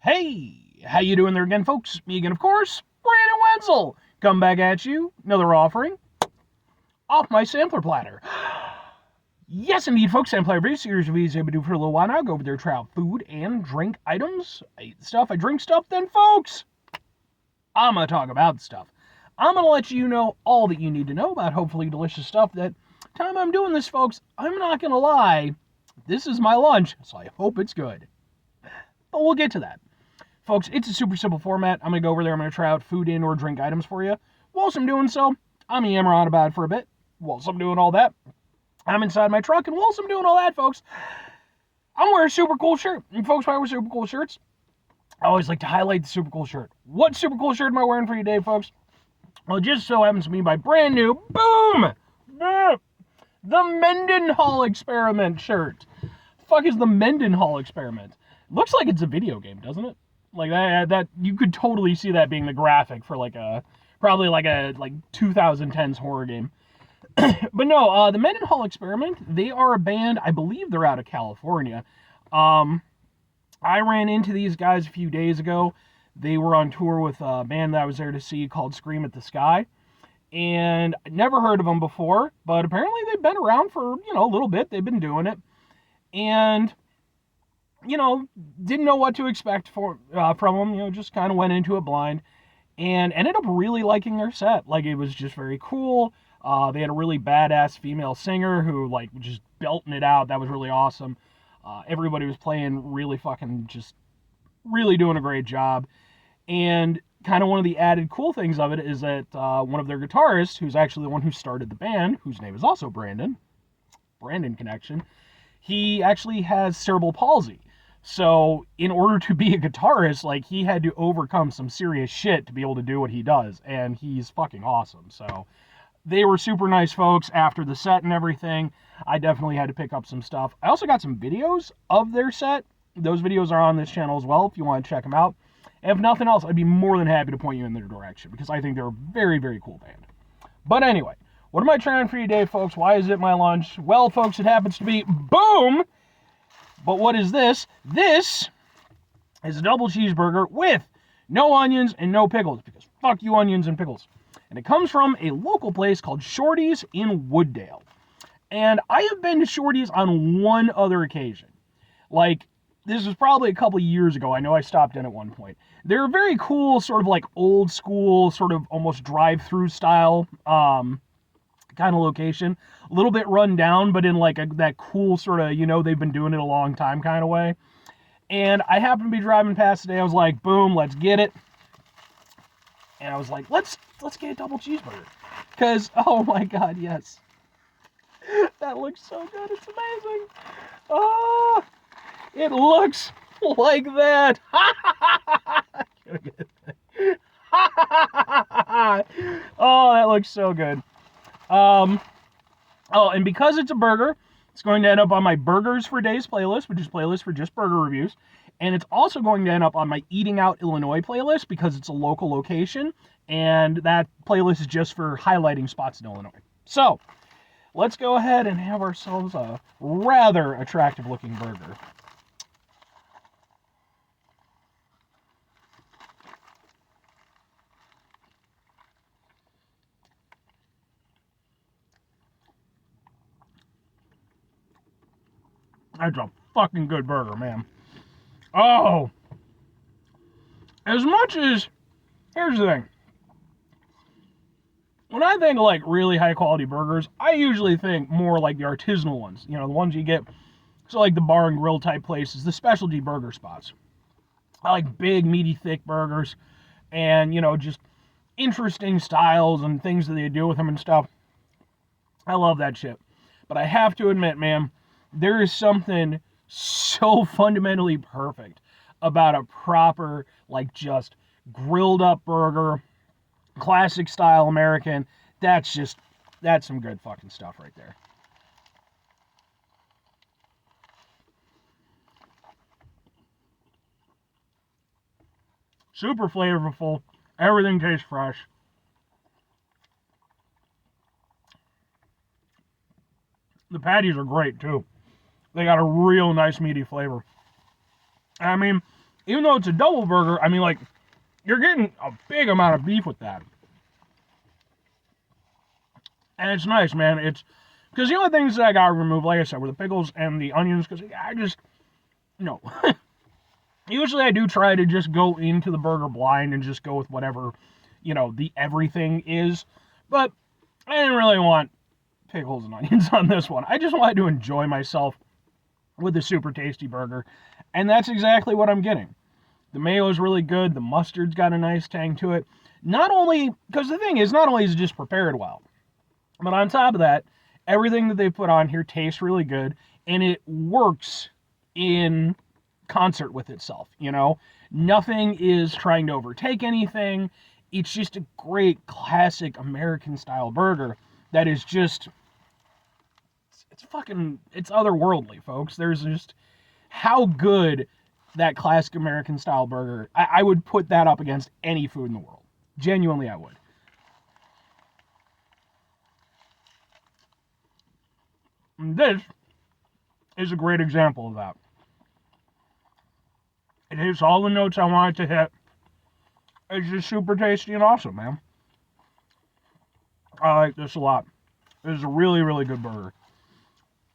Hey, how you doing there again, folks? Me again, of course, Brandon Wenzel. Come back at you, another offering off my sampler platter. Yes, indeed, folks. Sampler review series reviews I've been doing for a little while now. Go over there, try out food and drink items. I eat stuff, I drink stuff. Then, folks, I'm gonna talk about stuff. I'm gonna let you know all that you need to know about hopefully delicious stuff. That time I'm doing this, folks, I'm not gonna lie. This is my lunch, so I hope it's good. But we'll get to that. Folks, it's a super simple format. I'm going to go over there. I'm going to try out food and or drink items for you. Whilst I'm doing so, I'm going to yammer on about it for a bit. Whilst I'm doing all that, I'm inside my truck. And whilst I'm doing all that, folks, I'm wearing a super cool shirt. And folks, why I wear super cool shirts? I always like to highlight the super cool shirt. What super cool shirt am I wearing for you today, folks? Well, it just so happens to be my brand new, boom, the Mendenhall Experiment shirt. The fuck is the Mendenhall Experiment? Looks like it's a video game, doesn't it? Like that you could totally see that being the graphic for probably like a 2010s horror game. But no, the Mendenhall Experiment, they are a band, I believe they're out of California. I ran into these guys a few days ago. They were on tour with a band that I was there to see called Scream at the Sky. And I never heard of them before, but apparently they've been around for, a little bit. They've been doing it. And didn't know what to expect from them, just kind of went into it blind and ended up really liking their set. Like, it was just very cool. They had a really badass female singer who, was just belting it out. That was really awesome. Everybody was playing really just really doing a great job. And kind of one of the added cool things of it is that one of their guitarists, who's actually the one who started the band, whose name is also Brandon Connection, he actually has cerebral palsy. So in order to be a guitarist, he had to overcome some serious shit to be able to do what he does. And he's fucking awesome. So they were super nice folks after the set and everything. I definitely had to pick up some stuff. I also got some videos of their set. Those videos are on this channel as well if you want to check them out. And if nothing else, I'd be more than happy to point you in their direction because I think they're a very, very cool band. But anyway, what am I trying for you today, folks? Why is it my lunch? Well, folks, it happens to be boom! But what is this? This is a double cheeseburger with no onions and no pickles, because fuck you onions and pickles. And it comes from a local place called Shorty's in Wooddale. And I have been to Shorty's on one other occasion. This was probably a couple of years ago. I know I stopped in at one point. They're a very cool, sort of old school, sort of almost drive-through style kind of location. A little bit run down, but in that cool sort of, they've been doing it a long time kind of way. And I happened to be driving past today. I was like, boom, let's get it. And I was like, let's get a double cheeseburger. Because, oh my God, yes. That looks so good. It's amazing. Oh, it looks like that. Oh, that looks so good. And because it's a burger, it's going to end up on my Burgers for Days playlist, which is playlist for just burger reviews. And it's also going to end up on my Eating Out Illinois playlist because it's a local location. And that playlist is just for highlighting spots in Illinois. So, let's go ahead and have ourselves a rather attractive looking burger. That's a fucking good burger, man. Oh! As much as... Here's the thing. When I think of, really high-quality burgers, I usually think more like the artisanal ones. The ones you get... So, the bar and grill type places, the specialty burger spots. I like big, meaty, thick burgers. And, just interesting styles and things that they do with them and stuff. I love that shit. But I have to admit, man... There is something so fundamentally perfect about a proper, just grilled up burger, classic style American. That's some good fucking stuff right there. Super flavorful. Everything tastes fresh. The patties are great too. They got a real nice meaty flavor. I mean, even though it's a double burger, I mean, like, you're getting a big amount of beef with that. And it's nice, man. It's because the only things that I got removed, like I said, were the pickles and the onions, because I just, usually I do try to just go into the burger blind and just go with whatever, the everything is. But I didn't really want pickles and onions on this one. I just wanted to enjoy myself with a super tasty burger. And that's exactly what I'm getting. The mayo is really good. The mustard's got a nice tang to it. Not only, because the thing is, not only is it just prepared well, but on top of that, everything that they put on here tastes really good, and it works in concert with itself, Nothing is trying to overtake anything. It's just a great, classic American-style burger that is just, it's otherworldly, folks. There's just how good that classic American-style burger, I would put that up against any food in the world. Genuinely, I would. And this is a great example of that. It hits all the notes I want it to hit. It's just super tasty and awesome, man. I like this a lot. This is a really, really good burger.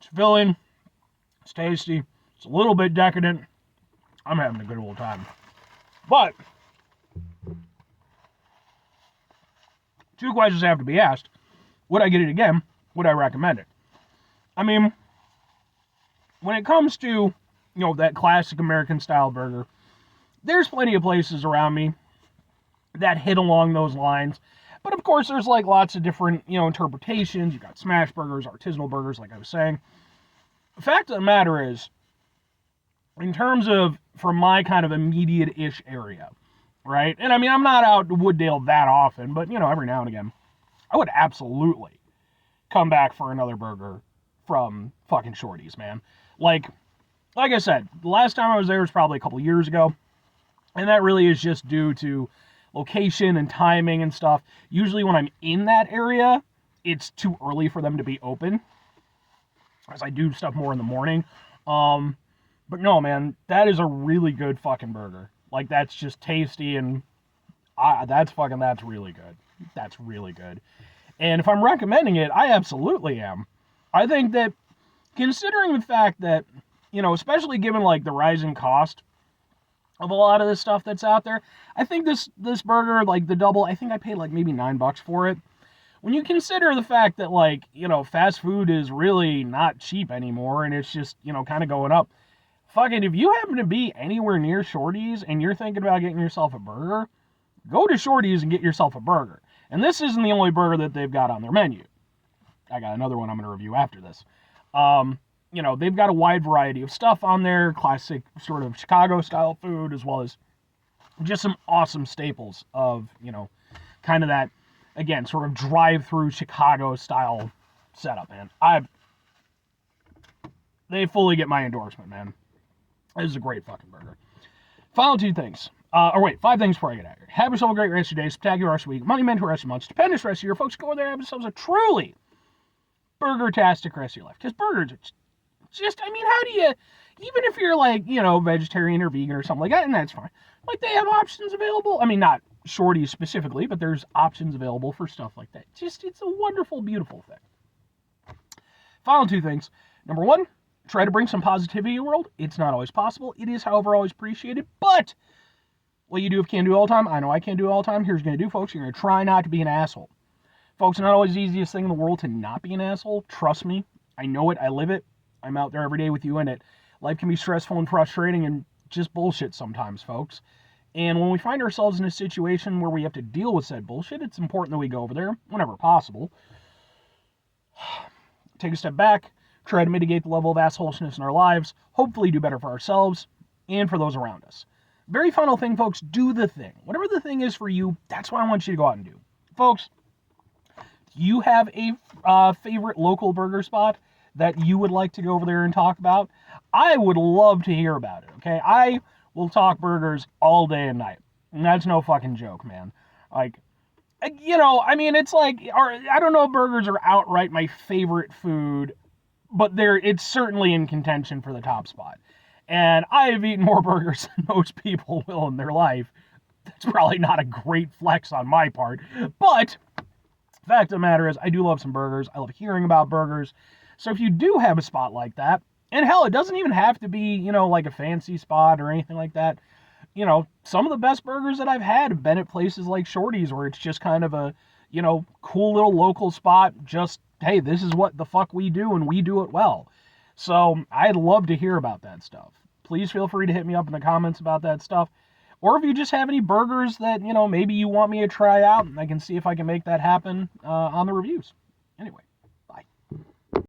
It's filling. It's tasty. It's a little bit decadent. I'm having a good old time. But two questions have to be asked. Would I get it again? Would I recommend it? I mean, when it comes to, that classic American-style burger, there's plenty of places around me that hit along those lines. But, of course, there's, lots of different, interpretations. You got smash burgers, artisanal burgers, like I was saying. The fact of the matter is, in terms of, for my kind of immediate-ish area, right? And, I mean, I'm not out to Wooddale that often, but, every now and again, I would absolutely come back for another burger from fucking Shorty's, man. Like I said, the last time I was there was probably a couple years ago, and that really is just due to location and timing and stuff. Usually when I'm in that area, it's too early for them to be open, as I do stuff more in the morning. But no, man, that is a really good fucking burger. Like, that's just tasty, and that's really good. That's really good. And if I'm recommending it, I absolutely am. I think that, considering the fact that, especially given, the rising cost of a lot of this stuff that's out there, I think this burger, the double, I think I paid, maybe $9 for it. When you consider the fact that, fast food is really not cheap anymore, and it's just, kind of going up. Fucking, if you happen to be anywhere near Shorty's and you're thinking about getting yourself a burger, go to Shorty's and get yourself a burger. And this isn't the only burger that they've got on their menu. I got another one I'm going to review after this. They've got a wide variety of stuff on there, classic sort of Chicago-style food, as well as just some awesome staples of, kind of that, again, sort of drive-through Chicago-style setup, man. They fully get my endorsement, man. This is a great fucking burger. Final two things. 5 things before I get out of here. Have yourself a great rest of your day, spectacular rest of your week, money mentor rest of your month, stupendous rest of your folks. Go over there and have yourselves a truly burger-tastic rest of your life. Because burgers are just, I mean, how do you, even if you're vegetarian or vegan or something like that, and that's fine. They have options available. I mean, not Shorty specifically, but there's options available for stuff like that. It's a wonderful, beautiful thing. Final 2 things. Number 1, try to bring some positivity to your world. It's not always possible. It is, however, always appreciated. But what you do if you can't do it all the time, I know I can't do it all the time. Here's what you're going to do, folks. You're going to try not to be an asshole. Folks, it's not always the easiest thing in the world to not be an asshole. Trust me. I know it. I live it. I'm out there every day with you in it. Life can be stressful and frustrating and just bullshit sometimes, folks. And when we find ourselves in a situation where we have to deal with said bullshit, it's important that we go over there whenever possible. Take a step back, try to mitigate the level of assholesness in our lives, hopefully do better for ourselves and for those around us. Very final thing, folks, do the thing. Whatever the thing is for you, that's what I want you to go out and do. Folks, you have a favorite local burger spot that you would like to go over there and talk about? I would love to hear about it, okay? I will talk burgers all day and night. And that's no fucking joke, man. I mean, it's I don't know if burgers are outright my favorite food, but it's certainly in contention for the top spot. And I have eaten more burgers than most people will in their life. That's probably not a great flex on my part. But fact of the matter is, I do love some burgers. I love hearing about burgers. So if you do have a spot like that, and hell, it doesn't even have to be, like a fancy spot or anything like that. Some of the best burgers that I've had have been at places like Shorty's, where it's just kind of a, cool little local spot. Just, hey, this is what the fuck we do, and we do it well. So I'd love to hear about that stuff. Please feel free to hit me up in the comments about that stuff. Or if you just have any burgers that, maybe you want me to try out, I can see if I can make that happen on the reviews. Anyway.